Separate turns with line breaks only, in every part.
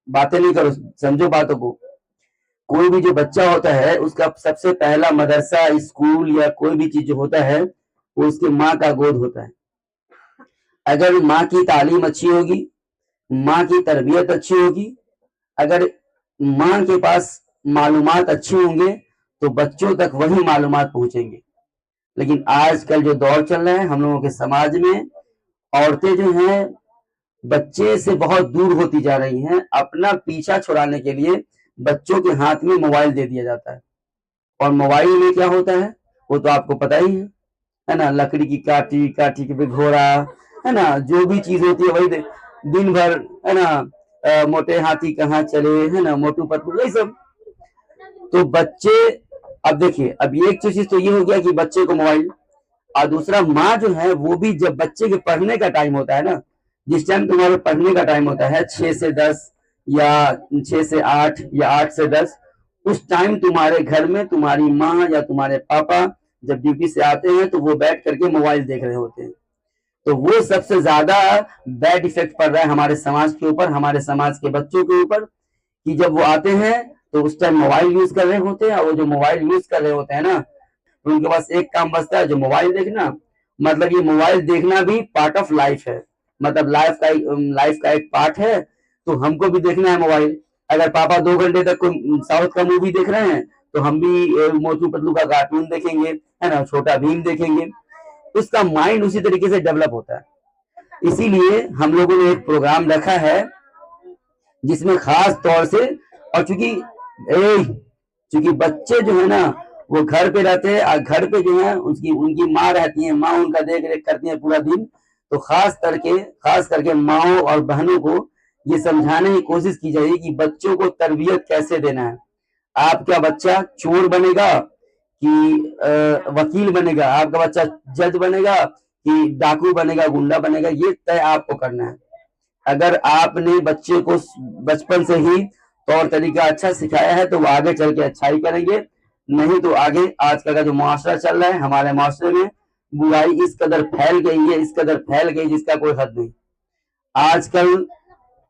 बातें नहीं करो, समझो बातों को। कोई भी जो बच्चा होता है उसका सबसे पहला मदरसा, स्कूल या कोई भी चीज जो होता है वो उसके माँ का गोद होता है। अगर माँ की तालीम अच्छी होगी, माँ की तरबियत अच्छी होगी, अगर माँ के पास मालूमात अच्छे होंगे तो बच्चों तक वही मालूमात पहुंचेंगे। लेकिन आजकल जो दौर चल रहा है हम लोगों के समाज में, औरतें जो हैं बच्चे से बहुत दूर होती जा रही हैं। अपना पीछा छुड़ाने के लिए बच्चों के हाथ में मोबाइल दे दिया जाता है। और मोबाइल में क्या होता है वो तो आपको पता ही है ना, लकड़ी की काठी, काठी के पे घोड़ा, है ना, जो भी चीज होती है वही दिन भर, है ना, मोटे हाथी कहाँ चले, है ना, मोटू पतलू, यही सब। तो बच्चे, अब देखिए, अब एक चीज तो ये हो गया कि बच्चे को मोबाइल, और दूसरा माँ जो है वो भी जब बच्चे के पढ़ने का टाइम होता है ना, जिस टाइम तुम्हारे पढ़ने का टाइम होता है 6 से 10 या 6 से 8 या 8 से 10, उस टाइम तुम्हारे घर में तुम्हारी माँ या तुम्हारे पापा जब ड्यूटी से आते हैं तो वो बैठ करके मोबाइल देख रहे होते हैं। तो वो सबसे ज्यादा बैड इफेक्ट पड़ रहा है हमारे समाज के ऊपर, हमारे समाज के बच्चों के ऊपर, कि जब वो आते हैं तो उस टाइम मोबाइल यूज कर रहे होते हैं। और वो जो मोबाइल यूज कर रहे होते हैं ना, तो उनके पास एक काम बचता है, जो मोबाइल देखना। मतलब ये मोबाइल देखना भी पार्ट ऑफ लाइफ है, मतलब लाइफ का एक पार्ट है। तो हमको भी देखना है मोबाइल। अगर पापा 2 घंटे तक कोई साउथ का मूवी देख रहे हैं तो हम भी मोटू पतलू का कार्टून देखेंगे, है ना, छोटा भीम देखेंगे। उसका माइंड उसी तरीके से डेवलप होता है। इसीलिए हम लोगों ने एक प्रोग्राम रखा है जिसमें खास तौर से, और चूंकि बच्चे जो है ना वो घर पे रहते हैं, और घर पे जो है उसकी उनकी माँ रहती है, माँ उनका देख रेख करती है पूरा दिन। तो खास करके माओ और बहनों को ये समझाने की कोशिश की जाएगी कि बच्चों को तरबियत कैसे देना है। आपका बच्चा चोर बनेगा कि वकील बनेगा, आपका बच्चा जज बनेगा कि डाकू बनेगा, गुंडा बनेगा, ये तय आपको करना है। अगर आपने बच्चे को बचपन से ही तौर तरीका अच्छा सिखाया है तो वो आगे चल के अच्छा ही करेंगे। नहीं तो आगे, आजकल का जो मुआशरा चल रहा है हमारे मुआशरे में, बुराई इस कदर फैल गई है, इस कदर फैल गई जिसका कोई हद नहीं। आजकल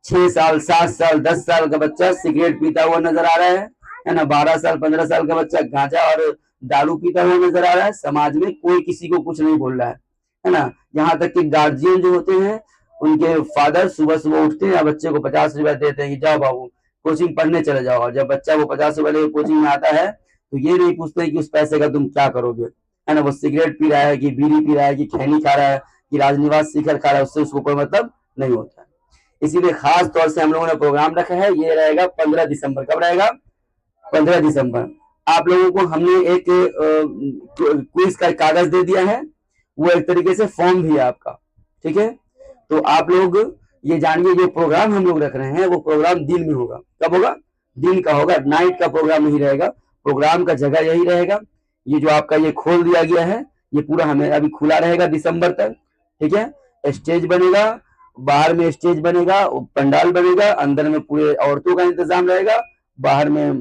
6 साल 7 साल 10 साल का बच्चा सिगरेट पीता हुआ नजर आ रहा है ना, 12 साल 15 साल का बच्चा गांजा और दारू पीता हुआ नजर आ रहा है। समाज में कोई किसी को कुछ नहीं बोल रहा है ना। यहाँ तक कि गार्जियन जो होते हैं उनके फादर सुबह सुबह उठते हैं और बच्चे को 50 रुपया देते हैं कि जाओ बाबू कोचिंग पढ़ने चले जाओ। और जब बच्चा वो 50 रुपया लेकर कोचिंग में आता है तो ये नहीं पूछते कि उस पैसे का तुम क्या करोगे, है ना। वो सिगरेट पी रहा है कि बीड़ी पी रहा है कि खैनी खा रहा है कि राजनिवास शिखर खा रहा है, उससे उसको कोई मतलब नहीं होता है। इसीलिए खास तौर से हम लोगों ने प्रोग्राम रखा है, ये रहेगा 15 दिसंबर। कब रहेगा? 15 दिसंबर। आप लोगों को हमने एक क्विज का कागज दे दिया है, वो एक तरीके से फॉर्म भी है आपका, ठीक है। तो आप लोग ये जानिए, जो प्रोग्राम हम लोग रख रहे हैं वो प्रोग्राम दिन में होगा। कब होगा? दिन का होगा, नाइट का प्रोग्राम नहीं रहेगा। प्रोग्राम का जगह यही रहेगा। ये जो आपका ये खोल दिया गया है ये पूरा हमें अभी खुला रहेगा दिसंबर तक, ठीक है। स्टेज बनेगा, बाहर में स्टेज बनेगा, पंडाल बनेगा, अंदर में पूरे औरतों का इंतजाम रहेगा, बाहर में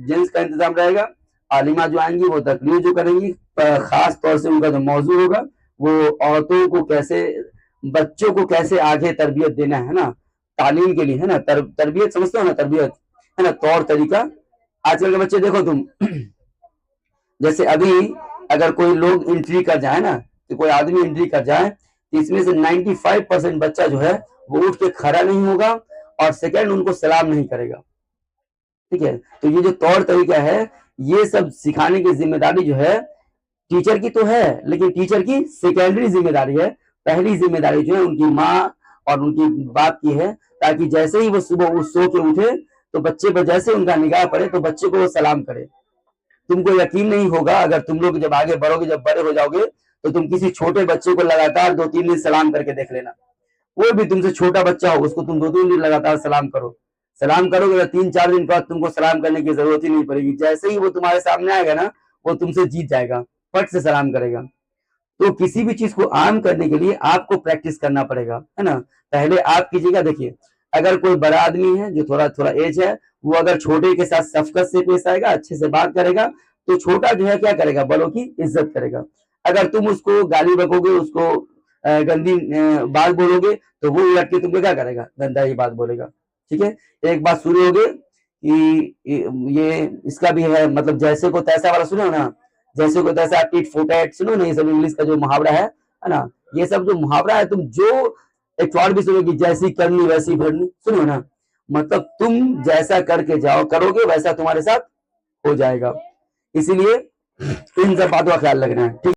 जेंट्स का इंतजाम रहेगा। आलिमा जो आएंगी वो तकरीर जो करेंगी, खास तौर से उनका जो मौजू होगा वो औरतों को कैसे, बच्चों को कैसे आगे तरबियत देना है ना, तालीम के लिए, है ना। तरबियत समझते हो ना, तरबियत, है ना, तौर तरीका। आजकल के बच्चे देखो तुम, जैसे अभी अगर कोई लोग एंट्री कर जाए ना, कि कोई आदमी एंट्री कर जाए तो इसमें से 95% बच्चा जो है वो उठ के खड़ा नहीं होगा और सेकंड उनको सलाम नहीं करेगा, ठीक है। तो ये जो तौर तरीका है ये सब सिखाने की जिम्मेदारी जो है टीचर की तो है, लेकिन टीचर की सेकेंडरी जिम्मेदारी है। पहली जिम्मेदारी जो है उनकी माँ और उनकी बाप की है, ताकि जैसे ही वो सुबह उस सो के उठे तो बच्चे पर जैसे उनका निगाह पड़े तो बच्चे को वो सलाम करे। तुमको यकीन नहीं होगा, अगर तुम लोग जब आगे बढ़ोगे, जब बड़े हो जाओगे, तो तुम किसी छोटे बच्चे को लगातार 2-3 दिन सलाम करके देख लेना। कोई भी तुमसे छोटा बच्चा हो उसको तुम 2-3 दिन लगातार सलाम करो। सलाम करोगे 3-4 दिन बाद तुमको सलाम करने की जरूरत ही नहीं पड़ेगी। जैसे ही वो तुम्हारे सामने आएगा ना वो तुमसे जीत जाएगा, फट से सलाम करेगा। तो किसी भी चीज को आम करने के लिए आपको प्रैक्टिस करना पड़ेगा, है ना। पहले आप कीजिएगा, देखिए अगर कोई बड़ा आदमी है जो थोड़ा थोड़ा एज है, वो अगर छोटे के साथ शफकत से पेश आएगा, अच्छे से बात करेगा, तो छोटा जो है क्या करेगा, बड़ों की इज्जत करेगा। अगर तुम उसको गाली बकोगे, उसको गंदी बात बोलोगे, तो वो लड़के तुमको क्या करेगा, गंदा ही बात बोलेगा, ठीक है, एक बात शुरू हो गई कि ये इसका भी है, मतलब जैसे को तैसा वाला सुने हो ना, जैसे को तैसा, टिट फॉर टैट सुनो ना, ये सब इंग्लिश का जो मुहावरा है ना, ये सब जो मुहावरा है, तुम जो एक वर्ड भी सुनोगे, जैसी करनी वैसी भरनी, सुनो ना, मतलब तुम जैसा करके जाओ करोगे वैसा तुम्हारे साथ हो जाएगा। इसीलिए इन सब बातों का ख्याल रखना है, ठीक।